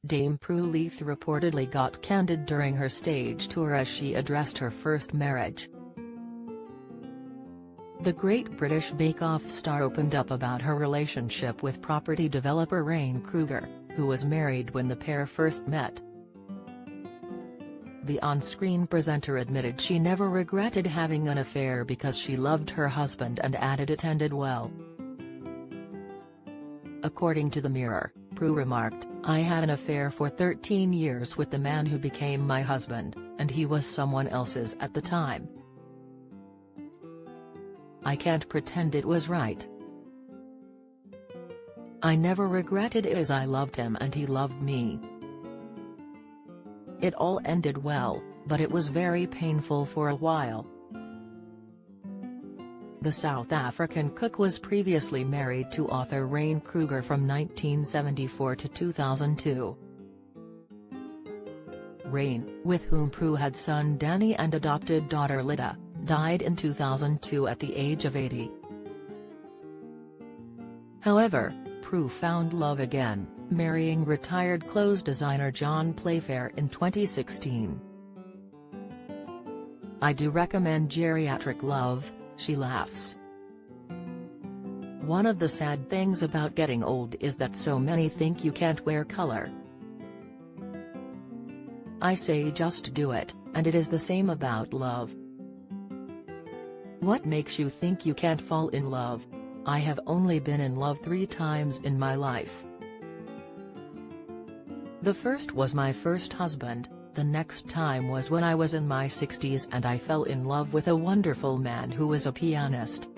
Dame Prue Leith reportedly got candid during her stage tour as she addressed her first marriage. The Great British Bake Off star opened up about her relationship with property developer Ryan Kruger, who was married when the pair first met. The on-screen presenter admitted she never regretted having an affair because she loved her husband and added it ended well. According to the Mirror, Prue remarked, "I had an affair for 13 years with the man who became my husband, and he was someone else's at the time. I can't pretend it was right. I never regretted it as I loved him and he loved me. It all ended well, but it was very painful for a while." The South African cook was previously married to author Ryan Kruger from 1974 to 2002. Ryan, with whom Prue had son Danny and adopted daughter Lydia, died in 2002 at the age of 80. However, Prue found love again, marrying retired clothes designer John Playfair in 2016. "I do recommend Geriatric Love," she laughs. "One of the sad things about getting old is that so many think you can't wear color. I say just do it, and it is the same about love. What makes you think you can't fall in love? I have only been in love 3 times in my life. The first was my first husband, the next time was when I was in my 60s and I fell in love with a wonderful man who was a pianist.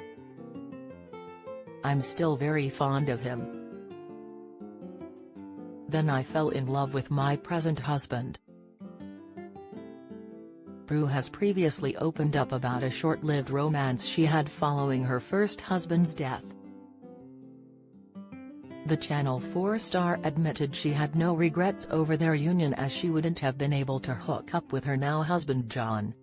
I'm still very fond of him. Then I fell in love with my present husband." Prue has previously opened up about a short-lived romance she had following her first husband's death. The Channel 4 star admitted she had no regrets over their union as she wouldn't have been able to hook up with her now husband John.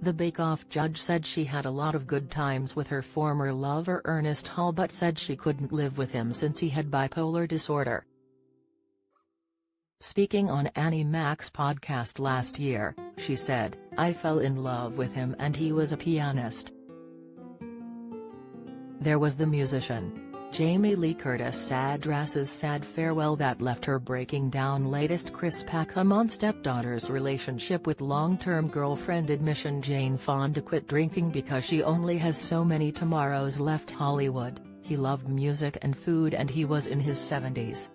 The Bake Off judge said she had a lot of good times with her former lover Ernest Hall but said she couldn't live with him since he had bipolar disorder. Speaking on Annie Mac's podcast last year, she said, "I fell in love with him and he was a pianist." There was the musician. Jamie Lee Curtis addresses sad farewell that left her breaking down. Latest Chris Packham on stepdaughter's relationship with long-term girlfriend admission Jane Fonda quit drinking because she only has so many tomorrows left. Hollywood, he loved music and food and he was in his 70s.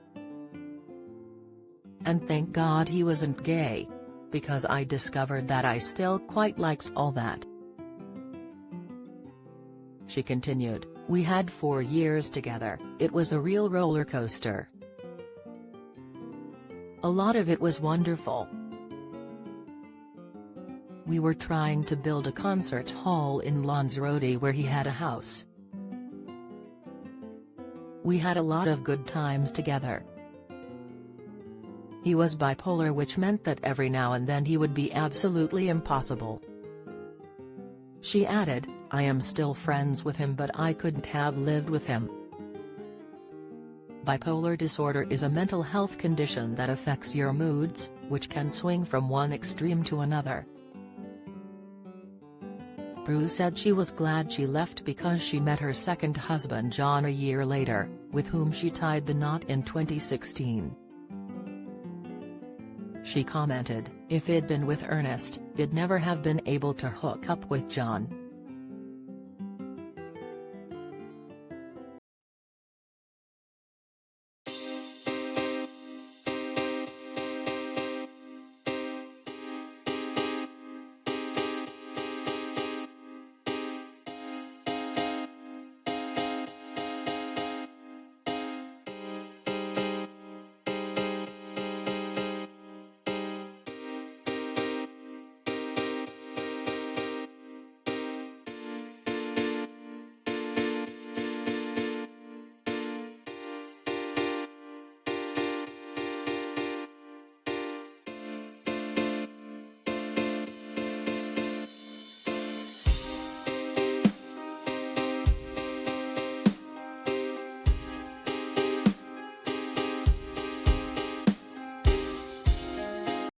And thank God he wasn't gay. Because I discovered that I still quite liked all that. She continued, "We had 4 years together, it was a real roller coaster. A lot of it was wonderful. We were trying to build a concert hall in Lanzarote where he had a house. We had a lot of good times together. He was bipolar, which meant that every now and then he would be absolutely impossible." She added, "I am still friends with him but I couldn't have lived with him." Bipolar disorder is a mental health condition that affects your moods, which can swing from one extreme to another. Prue said she was glad she left because she met her second husband John a year later, with whom she tied the knot in 2016. She commented, "If I'd been with Ernest, I'd never have been able to hook up with John.